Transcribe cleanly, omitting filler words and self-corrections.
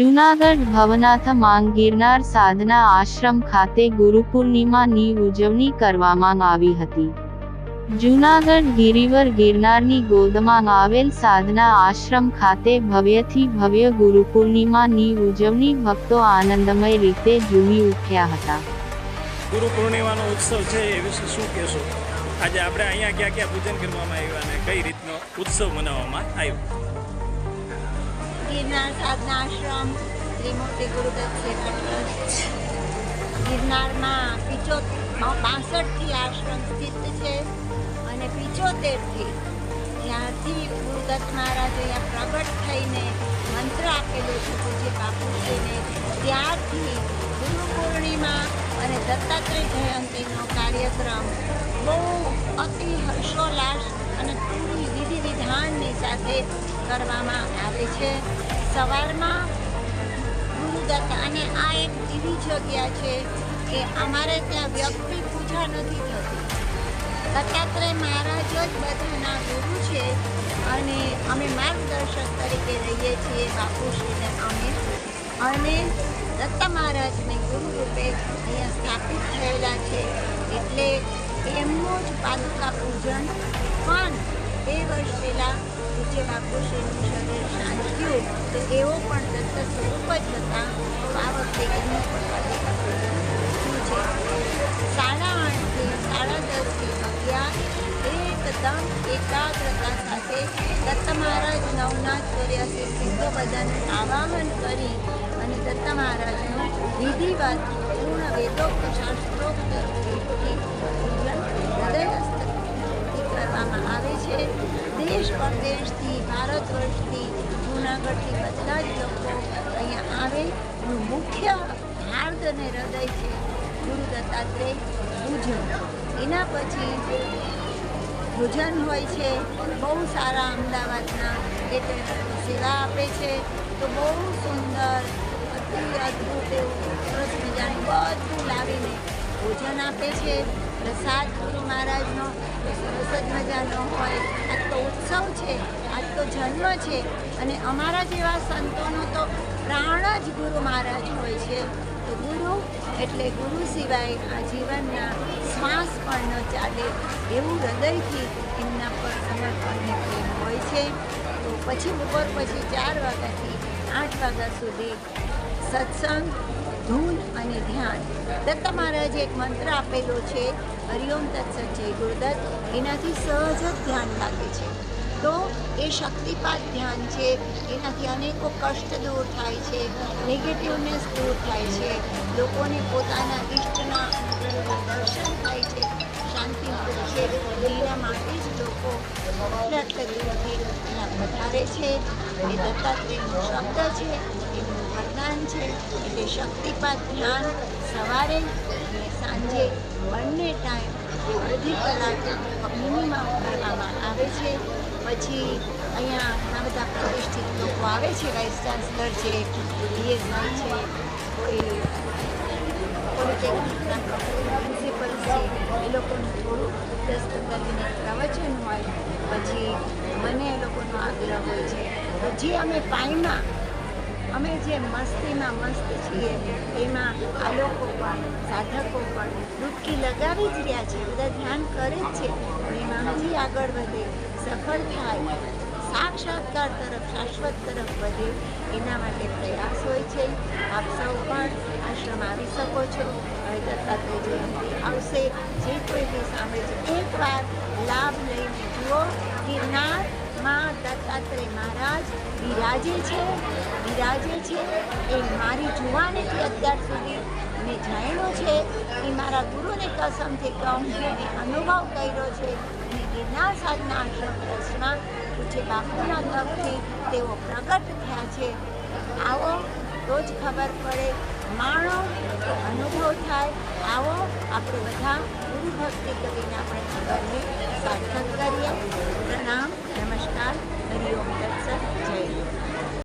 જૂનાગઢ ભવનાથ માંગ ગિરનાર સાધના આશ્રમ ખાતે ગુરુપૂર્ણિમાની ઉજવણી કરવામાં આવી હતી। જૂનાગઢ ગિરિવર ગિરનારની ગોદમાં આવેલ સાધના આશ્રમ ખાતે ભવ્યથી ભવ્ય ગુરુપૂર્ણિમાની ઉજવણી ભક્તો આનંદમય રીતે ઝૂમી ઉઠ્યા હતા। ગુરુપૂર્ણિમાનો ઉત્સવ છે એ વિશે શું કહેશો? આજે આપણે અહીંયા ક્યાં ક્યાં પૂજન કરવામાં આવ્યું અને કઈ રીતનો ઉત્સવ મનાવવામાં આવ્યો? गिरनार साधना आश्रम त्रिमूर्ति गुरुदत्त सेवा ट्रस्ट गिरनार में 65 आश्रम स्थित है और 75 ज्यारथी गुरुदत्त महाराज अँ प्रगट थईने मंत्र आपेलो है पूज्य बापूजीने त्यारथी गुरु पूर्णिमा और दत्तात्रेय जयंती कार्यक्रम बहु अति हर्षोल्लास और पूरी विधि विधान साथे કરવામાં આવે છે। સવારમાં ગુરુદત્ત અને આ એક એવી જગ્યા છે કે અમારે ત્યાં વ્યક્તિ પૂજા નથી થતી, દત્તાત્રેય મહારાજ જ બધાના ગુરુ છે અને અમે માર્ગદર્શક તરીકે રહીએ છીએ બાપુશ્રીને અને દત્તા મહારાજને ગુરુ રૂપે અહીંયા સ્થાપિત થયેલા છે એટલે એમનું જ પાદુકા પૂજન પણ 2 વર્ષ પહેલાં પૂજ્ય બાપુશ્રીનું શરીર શાંત થયું તો એવો પણ દત્ત સ્વરૂપ જ હતા, તો આ વખતે એમનું પણ પાદુકા પૂજન થયું છે। 8:30 થી 11 એકદમ એકાગ્રતા સાથે દત્ત મહારાજ નવનાથ 84 સિદ્ધ બદન આવાહન કરી અને દત્ત મહારાજનું વિધિવત પૂર્ણ વેદોક્ત શાસ્ત્રોક્ત પૂજન હૃદયસ્થ કરવામાં આવે છે। દેશ પરદેશથી ભારત વર્ષથી જૂનાગઢથી બધા જ લોકો અહીંયા આવે। એનું મુખ્ય હાર્દ અને હૃદય છે ગુરુ દત્તાત્રેય પૂજન। એના પછી ભોજન હોય છે, બહુ સારા અમદાવાદના કેટરરો સેવા આપે છે, તો બહુ સુંદર અતિ અદ્ભુત એવું સરસ મજાનું બધું લાવીને ભોજન આપે છે। પ્રસાદ ગુરુ મહારાજનો સરસ જ મજાનો હોય। આજ તો ઉત્સવ છે, આજ તો જન્મ છે અને અમારા જેવા સંતોનો તો પ્રાણ જ ગુરુ મહારાજ હોય છે। તો ગુરુ એટલે ગુરુ સિવાય આ જીવનના શ્વાસ પણ ન ચાલે એવું હૃદયથી એમના પર સમર્પણને પ્રેમ હોય છે। તો પછી બપોર પછી 4 વાગ્યાથી 8 વાગ્યા સુધી સત્સંગ, ધૂન અને ધ્યાન। દત્ત મહારાજે એક મંત્ર આપેલો છે હરિઓમ તત્સત જય ગુરુદત્ત, એનાથી સહજ જ ધ્યાન લાગે છે। તો એ શક્તિપાત ધ્યાન છે, એનાથી અનેકો કષ્ટ દૂર થાય છે, નેગેટિવનેસ દૂર થાય છે, લોકોને પોતાના ઇષ્ટના દર્શન થાય છે, શાંતિ મળે છે। એના માટે જ લોકો દૂરથી એના વધારે છે। એ દત્તાત્રેયનો શબ્દ છે, એનું વરદાન છે। એટલે શક્તિપાત ધ્યાન સવારે અને સાંજે બંને ટાઈમ અડધી કલાક મિનિમમ કરવામાં આવે છે। પછી અહીંયા ઘણા બધા પ્રતિષ્ઠિત લોકો આવે છે, વાઇસ ચાન્સલર છે, ડીએસઆઈ છે, કોઈ પોલિટેકનિકના પ્રિન્સિપલ છે, એ લોકોનું થોડું 10-15 મિનિટ પ્રવચન હોય, પછી મને એ લોકોનો આગ્રહ હોય છે જે અમે પાયમાં અમે જે મસ્તીમાં મસ્ત છીએ એમાં આ લોકો પણ સાધકો પણ ડૂબકી લગાવી જ રહ્યા છે, બધા ધ્યાન કરે જ છે, પણ એમાં હજી આગળ વધે, સફળ થાય, સાક્ષાત્કાર તરફ શાશ્વત તરફ વધે એના માટે પ્રયાસ હોય છે। આપ સૌ પણ આશ્રમ આવી શકો છો। હવે દત્તાત્રેય જયંતિ આવશે, જે કોઈ બી સાંભળે છે એકવાર લાભ લઈને જુઓ। ગિરનારમાં દત્તાત્રેય મહારાજ બિરાજે છે એ મારી જુવાનીથી અત્યાર સુધી મેં જાણ્યું છે, એ મારા ગુરુની કસમથી કહું છું, મેં અનુભવ કર્યો છે। અને ગિરનાર સાધના આશ્રમ ટ્રસ્ટમાં પૂજ્ય બાપુના તરફથી તેઓ પ્રગટ થયા છે। આવો તો જ ખબર પડે, માણો તો અનુભવ થાય। આવો આપણે બધા ગુરુ ભક્તિ કરીને આપણે ખબરને સાર્થક કરીએ। પ્રણામ, નમસ્કાર, હરિઓમ તત્સત, જય